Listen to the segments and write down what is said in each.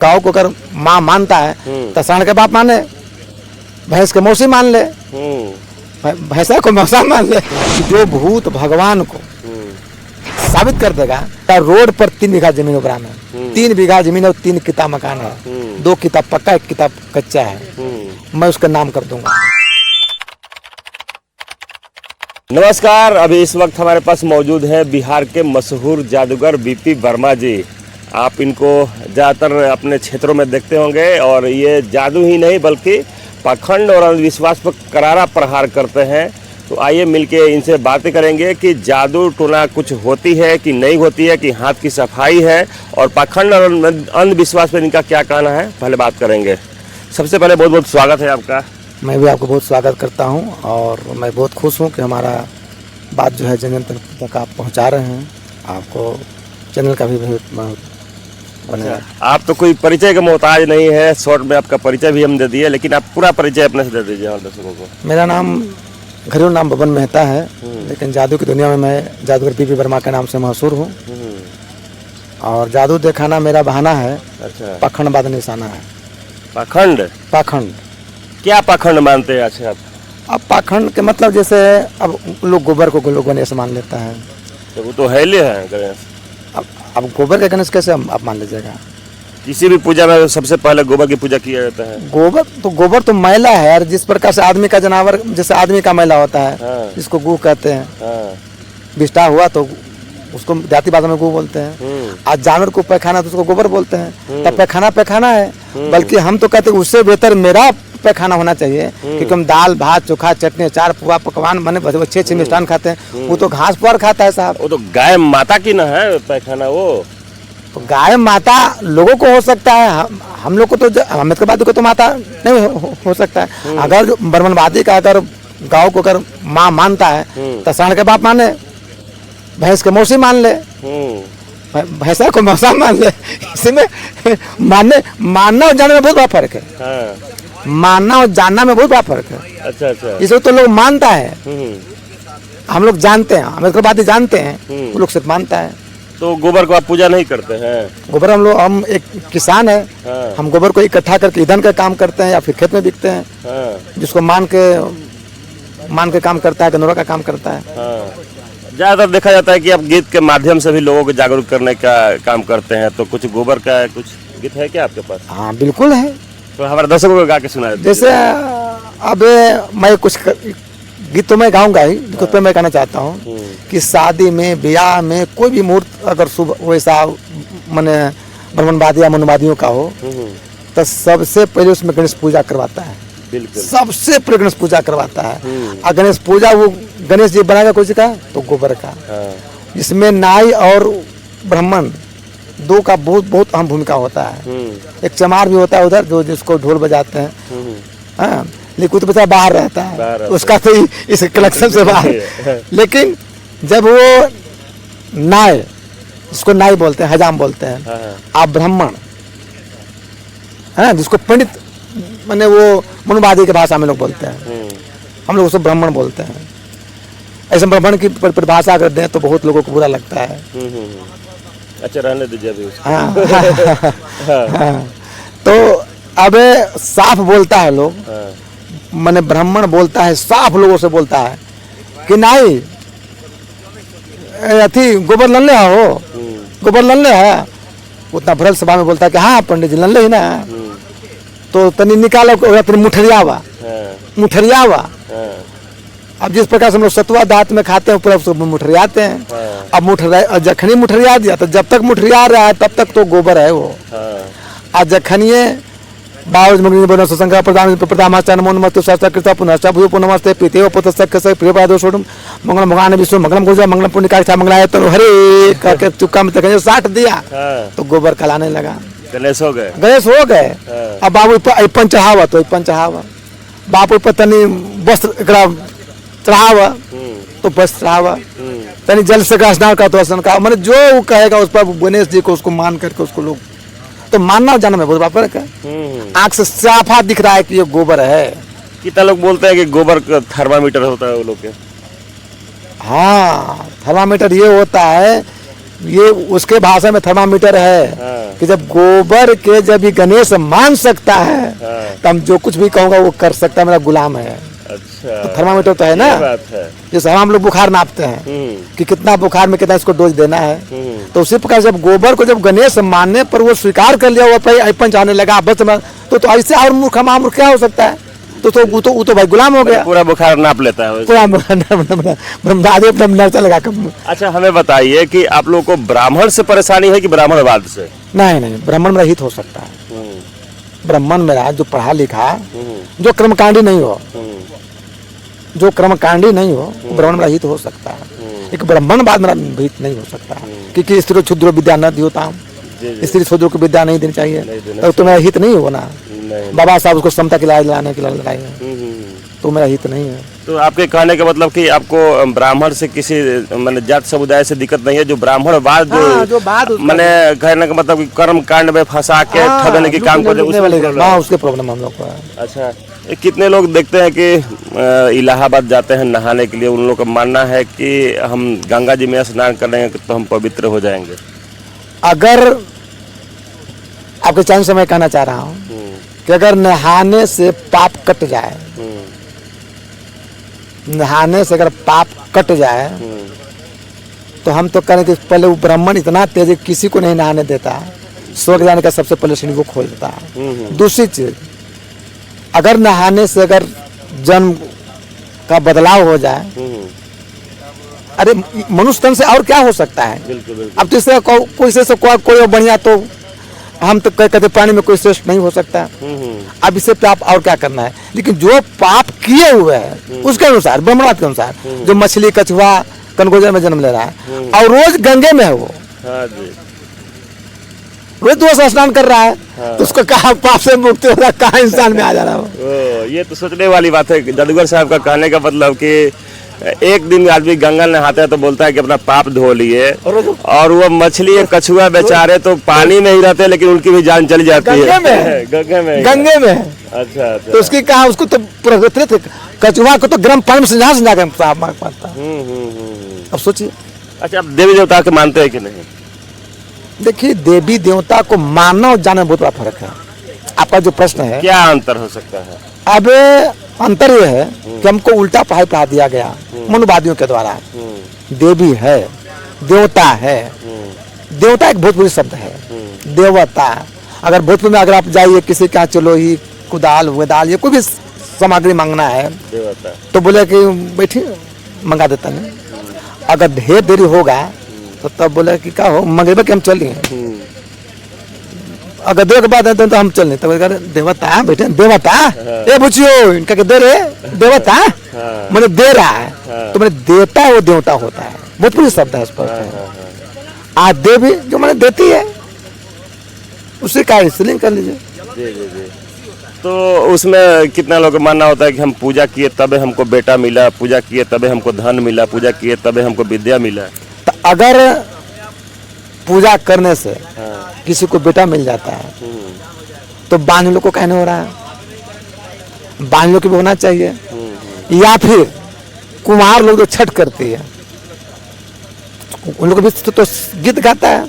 काऊ को अगर माँ मानता है तो सांड के बाप माने, भैंस के मौसी मान ले, भैंसा को मौसा मान ले। जो भूत भगवान को साबित कर देगा, रोड पर 3 बीघा जमीन उपरा में 3 बीघा जमीन और 3 किता मकान है, 2 किता पक्का 1 किता कच्चा है, मैं उसका नाम कर दूंगा। नमस्कार, अभी इस वक्त हमारे पास मौजूद है बिहार के मशहूर जादूगर बीपी वर्मा जी। आप इनको ज़्यादातर अपने क्षेत्रों में देखते होंगे और ये जादू ही नहीं बल्कि पाखंड और अंधविश्वास पर करारा प्रहार करते हैं। तो आइए मिलके इनसे बातें करेंगे कि जादू टोना कुछ होती है कि नहीं होती है, कि हाथ की सफाई है और पाखंड और अंधविश्वास पर इनका क्या कहना है, पहले बात करेंगे। सबसे पहले बहुत बहुत स्वागत है आपका। मैं भी आपको बहुत स्वागत करता हूं और मैं बहुत खुश हूं कि हमारा बात जो है जन तक आप पहुंचा रहे हैं। आपको चैनल का भी बहुत आप तो कोई परिचय का मोहताज नहीं है, शॉर्ट में आपका परिचय भी हम दे दिए, लेकिन आप पूरा परिचय अपने से दे दीजिए हमारे दर्शकों को। मेरा नाम घरेलू नाम बबन मेहता है, लेकिन जादू की दुनिया में मैं जादूगर बीपी वर्मा के नाम से मशहूर हूँ और जादू दिखाना मेरा बहाना है। अच्छा, पाखंडवाद निशाना है। पाखंड? पाखंड क्या पाखंड मानते हैं? अच्छा, अब पाखंड के मतलब जैसे अब लोग गोबर को लोग गणेश मान लेता है, तो वो तो हेले है गणेश। अब गोबर का गणेश कैसे आप मान लीजिएगा? किसी भी पूजा में सबसे पहले गोबर की पूजा किया जाता है। गोबर तो मैला है यार, जिस प्रकार से आदमी का जानवर जैसे आदमी का मैला होता है, हाँ। जिसको गू कहते हैं। विष्ठा हुआ तो उसको जाति भाषा में गू बोलते हैं। आज जानवर को पैखाना तो उसको गोबर बोलते हैं। तब पैखाना है, बल्कि हम तो कहते हैं उससे बेहतर मेरा पैखाना होना चाहिए, क्योंकि हम दाल भात चोखा चटनी अचार पुआ पकवान बने 6 मिष्ठान खाते हैं। वो तो घास पुआर खाता है साहब। वो तो गाय माता की ना है पैखाना। वो तो गाय माता लोगों को हो सकता है, हम लोग को तो अम्बेडकरवादी को तो माता नहीं हो सकता है। अगर बर्मनवादी का अगर गाँव को अगर माँ मानता है तो सांड के बाप माने, भैंस के मौसी मान ले, भैंसा को मौसा मान ले। इसमें मानना और जानने में बहुत बड़ा फर्क है। हाँ। मानना और जानना में बहुत बड़ा फर्क है। अच्छा। इसे तो लोग मानता है, हम लोग जानते हैं, अम्बेडकरवादी जानते हैं, वो लोग सिर्फ मानता है। तो गोबर को आप पूजा नहीं करते हैं? गोबर हम एक किसान है। हाँ। हम गोबर को इकट्ठा करके ईंधन का काम करते हैं या फिर खेत में बिकते हैं। हाँ। जिसको मान के काम करता है, गनौरा का काम करता है। हाँ। ज्यादातर देखा जाता है कि आप गीत के माध्यम से भी लोगों को जागरूक करने का काम करते हैं, तो कुछ गोबर का कुछ गीत है क्या आपके पास? हाँ बिल्कुल है, तो हमारे दर्शकों को गा के सुना। जैसे अब मैं कुछ गीत तो मैं गाऊंगा ही, कुछ पे मैं कहना चाहता हूँ कि शादी में ब्याह में कोई भी मुहूर्त अगर शुभ वैसा माने ब्राह्मणवादी या मनुवादियों का हो तो सबसे पहले उसमें गणेश पूजा करवाता है। सबसे पहले गणेश पूजा करवाता है। और गणेश पूजा वो गणेश जी बनाएगा कोई का तो गोबर का। इसमें नाई और ब्राह्मण दो का बहुत अहम भूमिका होता है। एक चमार भी होता है उधर जो जिसको ढोल बजाते हैं, लेकिन तो बच्चा बाहर रहता है, उसका तो इस कलेक्शन से बाहर। लेकिन जब वो नाई, जिसको नाई बोलते हैं, हजाम बोलते हैं, आप ब्राह्मण है जिसको पंडित माने वो मनुवादी की भाषा में लोग बोलते हैं, हम लोग उसको ब्राह्मण बोलते हैं। ऐसे ब्राह्मण की परिभाषा अगर दें तो बहुत लोगों को बुरा लगता है। अच्छा, रहने दीजिए अभी उसको। हाँ। तो अब साफ बोलता है लोग, माने ब्राह्मण बोलता है, साफ लोगों से बोलता है कि नहीं अथी गोबर लल्ले हो, गोबर लल्ले है। उतना भरल सभा में बोलता है कि हाँ पंडित जी लल्ले ही ना, तो तनी निकालो मुठरियावा। अब जिस प्रकार से हम लोग सतुआ दांत में खाते हैं पूरा उसको मुठरियाते हैं। अब जखनी मुठरिया दिया तो जब तक मुठरिया रहा है तब तक तो गोबर है वो। आज जखनिए बावज मग्नि बनो संघ प्रदामाचा नमो नमस्ते शास्त्रकृता पुनश्च भूयो नमस्ते प्रीतियो पुतस्तस्य प्रियपादो सोडम मंगलम भगवान विष्णु मंगलम गुजा मंगलम पुण्यकाष्ठा मंगलाय तो हरे करके चुक्का में तक 60 दिया तो गोबर खलाने लगा। गणेश हो गए। अब बाबू अपन चढ़ावा तो अपन चढ़ावा, बापू पर तनी वस्त्र चढ़ावा तो वस्त्र चढ़ावा, तनी जल से स्नान का तो स्नान का, मैंने जो वो कहेगा उस पर गणेश जी को उसको मान करके उसको लोग तो मानना और जानना में बहुत फर्क है। आंख से साफा दिख रहा है कि ये गोबर है। कितना लोग बोलते हैं कि गोबर का थर्मामीटर होता है वो लोग के। हाँ, थर्मामीटर ये होता है ये उसके भाषा में थर्मामीटर है हाँ। कि जब गोबर के जब ये गणेश मान सकता है हाँ। तो हम जो कुछ भी कहूँगा वो कर सकता है, मेरा गुलाम है। अच्छा, तो थर्मामीटर तो है ना, ये बात है। जैसे हम लोग बुखार नापते हैं कि कितना बुखार में कितना इसको डोज देना है, तो उसी प्रकार जब गोबर को जब गणेश मानने पर वो स्वीकार कर लिया, वो पंच आने लगा बस तो ऐसे और मूर्ख महामूर्ख क्या हो सकता है? वो तो भाई गुलाम हो गया, पूरा बुखार नाप लेता है। पूरा नर्चा लगा कर। अच्छा, हमें बताइए कि आप लोगों को ब्राह्मण से परेशानी है कि ब्राह्मणवाद से? नहीं, ब्राह्मण में रहित हो सकता है। ब्राह्मण मेरा जो पढ़ा लिखा, जो कर्मकांडी नहीं हो, जो कर्मकांडी नहीं हो, वो ब्राह्मण में रहित हो सकता है। एक ब्राह्मणवाद मेरा रहित नहीं हो सकता है, क्योंकि स्त्री क्षुद्र विद्या न दियोता, स्त्री क्षुद्र को विद्या नहीं देनी चाहिए, तो तुम्हें हित नहीं हो ना। बाबा साहब उसको समता की लड़ाई लड़ाने की लड़ाई है, तो मेरा हित नहीं है। तो आपके कहने का मतलब कि आपको ब्राह्मण से किसी माने जात समुदाय से दिक्कत नहीं है, जो ब्राह्मणवाद जो बात मैंने कहने का मतलब कि कर्म कांड में फंसा के ठगने की काम करते उसके प्रॉब्लम हम लोग को है। अच्छा, ये कितने लोग देखते हैं कि इलाहाबाद जाते हैं नहाने के लिए, उन लोगों का मानना है कि हम गंगा जी में स्नान करेंगे तो हम पवित्र हो जाएंगे। अगर आपके चैनल से मैं कहना चाह रहा हूँ कि अगर नहाने से पाप कट जाए, नहाने से अगर पाप कट जाए, तो हम तो करें कि पहले वो ब्राह्मण इतना तेज है किसी को नहीं नहाने देता, स्वर्ग जाने का सबसे पहले सीढ़ी को खोल देता है। दूसरी चीज, अगर नहाने से अगर जन्म का बदलाव हो जाए, अरे मनुष्य तन से और क्या हो सकता है? अब तो इससे कोई बढ़िया, तो हम तो कहते पानी में कोई श्रेष्ठ नहीं हो सकता। अब इससे पाप और क्या करना है? लेकिन जो पाप किए हुए हैं उसके अनुसार, ब्रह्मवाद के अनुसार, जो मछली कछुआ कनगोजर में जन्म ले रहा है और रोज गंगे में है, वो रोज दोष स्नान कर रहा है, तो उसको कहा पाप से मुक्त हो रहा, कहाँ इंसान में आ जा रहा हो? ये तो सोचने वाली बात है। जादूगर साहब का कहने का मतलब कि एक दिन आदमी गंगा नहाता है तो बोलता है कि अपना पाप धो लिए, और वो मछली कछुआ बेचारे तो पानी में ही रहते हैं, लेकिन उनकी भी जान चली जाती है गंगे में। अच्छा, तो उसकी कहा, उसको तो कछुआ को तो गर्म पानी में समझा कर साफ मार पाता। अब सोचिए। अच्छा, आप देवी देवता के मानते हैं कि नहीं? देखिए, देवी देवता को मानना और जानना बहुत बड़ा फर्क है। आपका जो प्रश्न है, क्या अंतर हो सकता है? अब अंतर यह है कि हमको उल्टा पढ़ा दिया गया मनुवादियों के द्वारा। देवी है, देवता है। देवता एक भोजपुरी शब्द है, देवता। अगर भोजपुरी में अगर आप जाइए किसी का, चलो ही कुदाल वेदाल, ये कोई भी सामग्री मांगना है देवता, तो बोले कि बैठी मंगा देता नहीं। अगर ढेर देरी होगा तो तब बोले कि क्या हो, मंगेबे कि हम चलिए। अगर देर के बाद तो हम चल, तब देवता बैठे, देवता ये पूछियो इनका दे रहे देवता, मैंने दे रहा है, तो मैंने देता है, वो देवता होता है। भोजपुरी शब्द है, स्पष्ट है। देवी जो मैंने देती है, उसी का स्त्रीलिंग कर लीजिए। तो उसमें कितना लोग मानना होता है कि हम पूजा किए तबे हमको बेटा मिला, पूजा किए तबे हमको धन मिला, पूजा किए तबे हमको विद्या मिला। तो अगर पूजा करने से किसी को बेटा मिल जाता है, तो बांझलों को कहने हो रहा है, बांझलों की भी होना चाहिए। या फिर कुमार लोग जो छठ करती है, उन लोग भी तो गीत गाता है,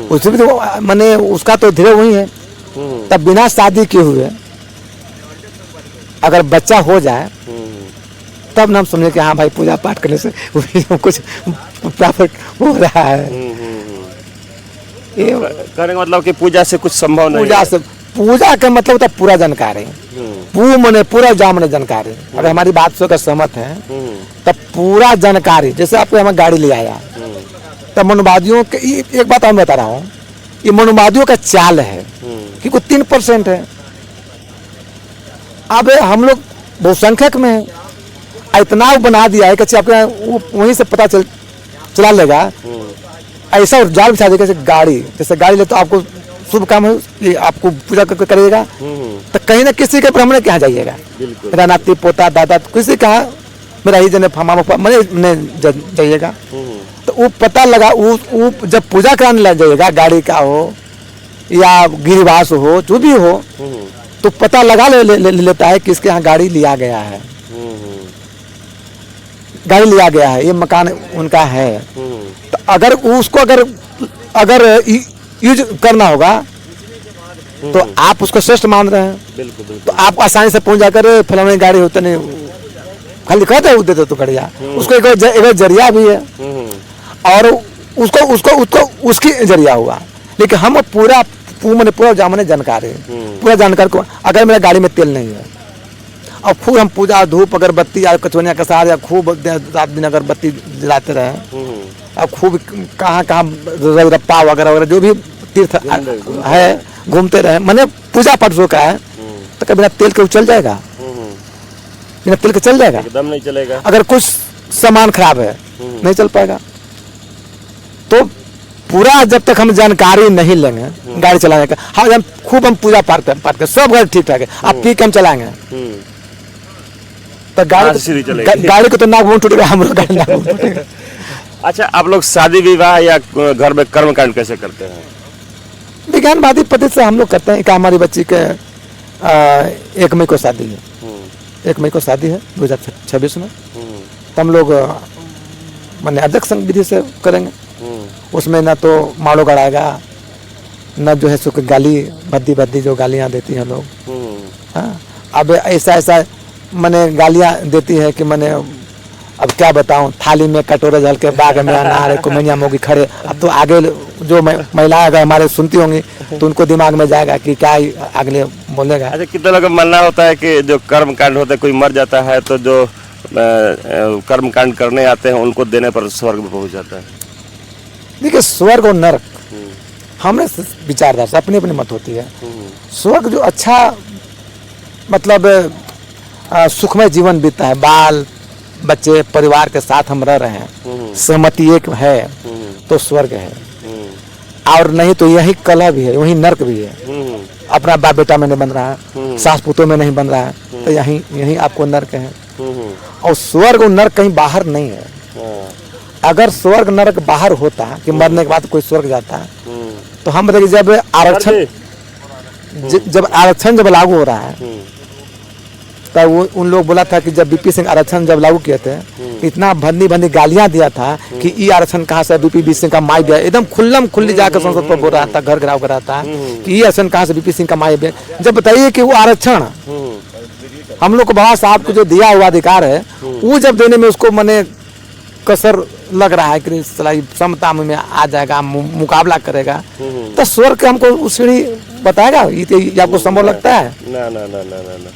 उसमें भी तो माने उसका तो धीरे वही है। तब बिना शादी किए हुए अगर बच्चा हो जाए, तब ना हम समझे कि हाँ भाई पूजा पाठ करने से कुछ प्राप्त हो रहा है। कहने का मतलब कि पूजा से कुछ संभव नहीं। पूजा का मतलब होता है पूरा जानकारी। पू मने पूरा जा मने जानकारी। अगर हमारी बात से सहमत है, तब पूरा जानकारी, जैसे आपको हमें गाड़ी ले आया, तब मनुवादियों के एक बात मैं बता रहा हूँ, ये मनुवादियों का चाल है कि कोई 3% है। अब हम लोग बहुसंख्यक में है, इतना बना दिया है कि आपके वहीं से पता चला लेगा। ऐसा जाल बिछा देगा, जैसे गाड़ी ले तो आपको शुभ काम है कि आपको पूजा करेगा, तो कहीं ना किसी के ब्राह्मण के यहाँ जाइएगा, मेरा नाती पोता दादा किसी का मेरा ही जने मैंने जाइएगा, तो वो पता लगा, वो जब पूजा कराने लग जाइएगा, गाड़ी का हो या गिरिवास हो, जो भी हो, तो पता लगा लेता है कि इसके यहाँ गाड़ी लिया गया है, गाड़ी लिया गया है, ये मकान उनका है। तो अगर उसको अगर यूज करना होगा तो आप उसको श्रेष्ठ मान रहे हैं, बिल्कुल बिल्कुल। तो आप आसानी से पहुंच जाकर फलाने गाड़ी होते नहीं, खाली कहते हो देते तो बढ़िया, उसको एक जरिया भी है और उसको उसको उसको उसकी जरिया हुआ। लेकिन हम पूरा जामने जानकार है, पूरा जानकार को अगर मेरे गाड़ी में तेल नहीं है और खूब हम पूजा धूप अगरबत्ती या कचवनिया के साथ या खूब रात दिन अगरबत्ती जलाते रहे और खूब कहाँ रप्पा वगैरह वगैरह जो भी तीर्थ है घूमते रहे, मैंने पूजा पाठ जो का है तो क्या बिना तेल के चल जाएगा? बिना तेल के चल जाएगा? एकदम नहीं चलेगा। अगर कुछ सामान खराब है नहीं चल पाएगा। तो पूरा जब तक हम जानकारी नहीं लेंगे गाड़ी चलाने का, हम खूब हम पूजा पाठ कर सब गाड़ी ठीक ठाक है, आप पी के हम चलाएंगे तो गाड़ी को तो नाक मुंह टूटेगा, हम लोग गाड़ी नाक मुंह टूटेगा। अच्छा, आप लोग शादी विवाह या घर में कर्मकांड कैसे करते हैं? विज्ञानवादी पद्धति से हम लोग करते हैं कि हमारी बच्ची के 1 मई को शादी है, 1 मई को शादी है 2026 में, तो हम लोग मैंने अध्यक्ष संघ विधि से करेंगे। उसमें ना तो माड़ो गड़ाएगा न जो है सो गाली भद्दी जो गालियाँ देती हैं लोग। हाँ, अब ऐसा मैंने गालियाँ देती है कि मैंने अब क्या बताऊं, थाली में कटोरे जल के बाग में अनार कुमैया मोगी खड़े। अब तो आगे जो महिलाएं अगर हमारे सुनती होंगी तो उनको दिमाग में जाएगा कि क्या अगले बोलेगा। अच्छा, कितने लोग मानना होता है कि जो कर्म कांड होता है, कोई मर जाता है तो जो कर्म कांड करने आते हैं उनको देने पर स्वर्ग में पहुंच जाता है? देखिए, स्वर्ग और नरक हमने विचारधारा से अपनी अपनी मत होती है। स्वर्ग जो अच्छा मतलब सुखमय जीवन बीतता है, बाल बच्चे परिवार के साथ हम रह रहे हैं, सहमति एक है तो स्वर्ग है, और नहीं तो यही कलह भी है, वही नरक भी है। अपना बाप बेटा में नहीं बन रहा है, सास पुतों में नहीं बन रहा है, तो यही आपको नरक है। और स्वर्ग और नरक कहीं बाहर नहीं है। अगर स्वर्ग नरक बाहर होता कि मरने के बाद कोई स्वर्ग जाता तो हम बताइए जब आरक्षण जब लागू हो रहा है तब वो उन लोग बोला था कि जब बीपी सिंह आरक्षण जब लागू किए थे इतना भंदी गालियां दिया था कि ये आरक्षण कहाँ से बीपी सिंह का माई दिया, एकदम खुल्ली जाकर संसद पर बोल रहा था, घर घराव कर रहा था कि ये आरक्षण कहाँ से बीपी सिंह का माई दिया। जब बताइए कि वो आरक्षण हम लोग को बाबा साहब को जो दिया हुआ अधिकार है वो जब देने में उसको मैंने कसर लग रहा है कि समता में आ जाएगा, मुकाबला करेगा, तो स्वर्ग हमको उस सीढ़ी बताएगा? ये आपको संभव लगता है? ना।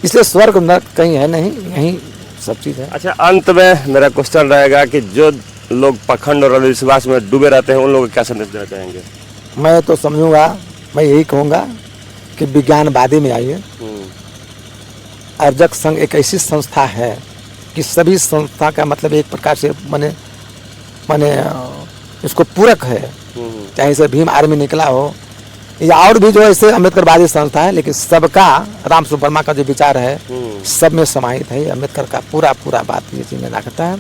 इसलिए स्वर्ग नरक कहीं है नहीं, यही सब चीज है। अच्छा, अंत में मेरा क्वेश्चन रहेगा कि जो लोग पाखंड और अंधविश्वास में डूबे रहते हैं उन लोगों को क्या संदेश देना चाहेंगे? मैं तो समझूंगा, मैं यही कहूँगा कि विज्ञानवादी में आइए। अर्जक संघ एक ऐसी संस्था है कि सभी संस्था का मतलब एक प्रकार से माने इसको पूरक है, चाहे से भीम आर्मी निकला हो या और भी जो ऐसे अम्बेडकरवादी संस्था है, लेकिन सबका राम सुब्रमा का जो विचार है सब में समाहित है। अम्बेडकर का पूरा बात ये चीज में रखता है।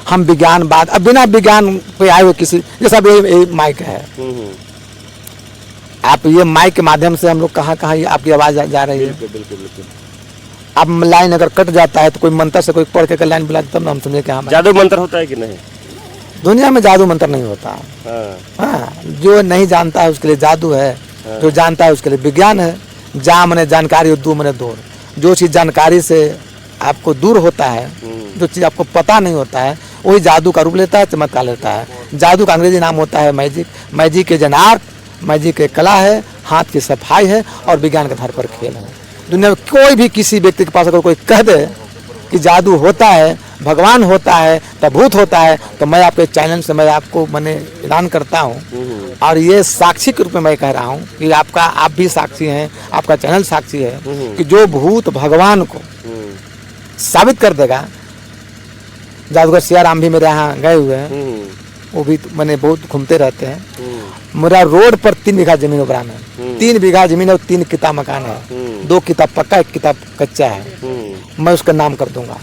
हम विज्ञानवाद, अब बिना विज्ञान पे आए हुए किसी, जैसा ये माइक है, आप ये माइक के माध्यम से हम लोग कहाँ आपकी आवाज जा रही है। बिल्कुल। अब लाइन अगर कट जाता है तो कोई मंत्र से कोई पढ़ के लाइन बुला तब ना हम समझे कि हाँ। जादू मंत्र होता है कि नहीं? दुनिया में जादू मंत्र नहीं होता। हाँ, जो नहीं जानता है उसके लिए जादू है, जो जानता है उसके लिए विज्ञान है। जा मने जानकारी, दू मने दूर। जो चीज जानकारी से आपको दूर होता है, जो चीज आपको पता नहीं होता है, वही जादू का रूप लेता है, चमत्कार लेता है। जादू का अंग्रेजी नाम होता है मैजिक। मैजिक के जनार्थ, मैजिक के कला है, हाथ की सफाई है और विज्ञान के आधार पर खेल है। दुनिया में कोई भी किसी व्यक्ति के पास अगर कोई कह दे कि जादू होता है, भगवान होता है, तब भूत होता है, तो मैं आपके चैनल से मैं आपको मैंने ऐलान करता हूँ और ये साक्षी के रूप में मैं कह रहा हूँ कि आप भी साक्षी हैं, आपका चैनल साक्षी है कि जो भूत भगवान को साबित कर देगा। जादूगर सियाराम भी मेरे यहाँ गए हुए हैं, वो भी मैंने बहुत घूमते रहते हैं। मेरा रोड पर 3 बीघा जमीन उपरान है, 3 बीघा जमीन और 3 किता मकान है, 2 किता पक्का, 1 किता कच्चा है। मैं उसका नाम कर दूंगा।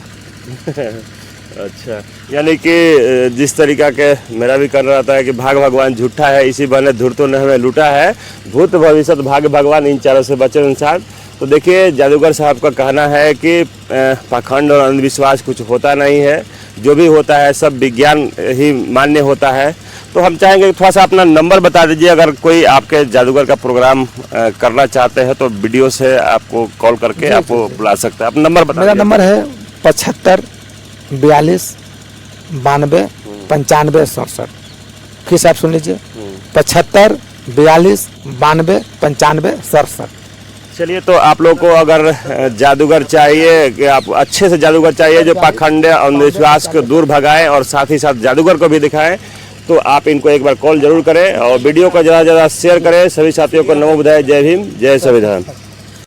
अच्छा, यानी कि जिस तरीका के मेरा भी कर रहा था कि भाग भगवान झूठा है, इसी बने धुरतों ने हमें लूटा है, भूत भविष्य भाग्य भगवान, इन चारों से बचे इंसान। तो देखिए, जादूगर साहब का कहना है कि पाखंड और अंधविश्वास कुछ होता नहीं है, जो भी होता है सब विज्ञान ही मान्य होता है। तो हम चाहेंगे कि थोड़ा सा अपना नंबर बता दीजिए, अगर कोई आपके जादूगर का प्रोग्राम करना चाहते हैं तो वीडियो से आपको कॉल करके आपको बुला सकते हैं। अपना नंबर बता मेरा दीजिए। नंबर है 75 42 92 95 67। फिर से आप सुन लीजिए, 75 42 92 95 67। चलिए, तो आप लोग को अगर जादूगर चाहिए, कि आप अच्छे से जादूगर चाहिए जो पाखंड अंधविश्वास को दूर भगाएं और साथ ही साथ जादूगर को भी दिखाएं, तो आप इनको एक बार कॉल जरूर करें और वीडियो को ज़्यादा से ज़्यादा शेयर करें। सभी साथियों को नमो बुद्धाय, जय भीम, जय संविधान।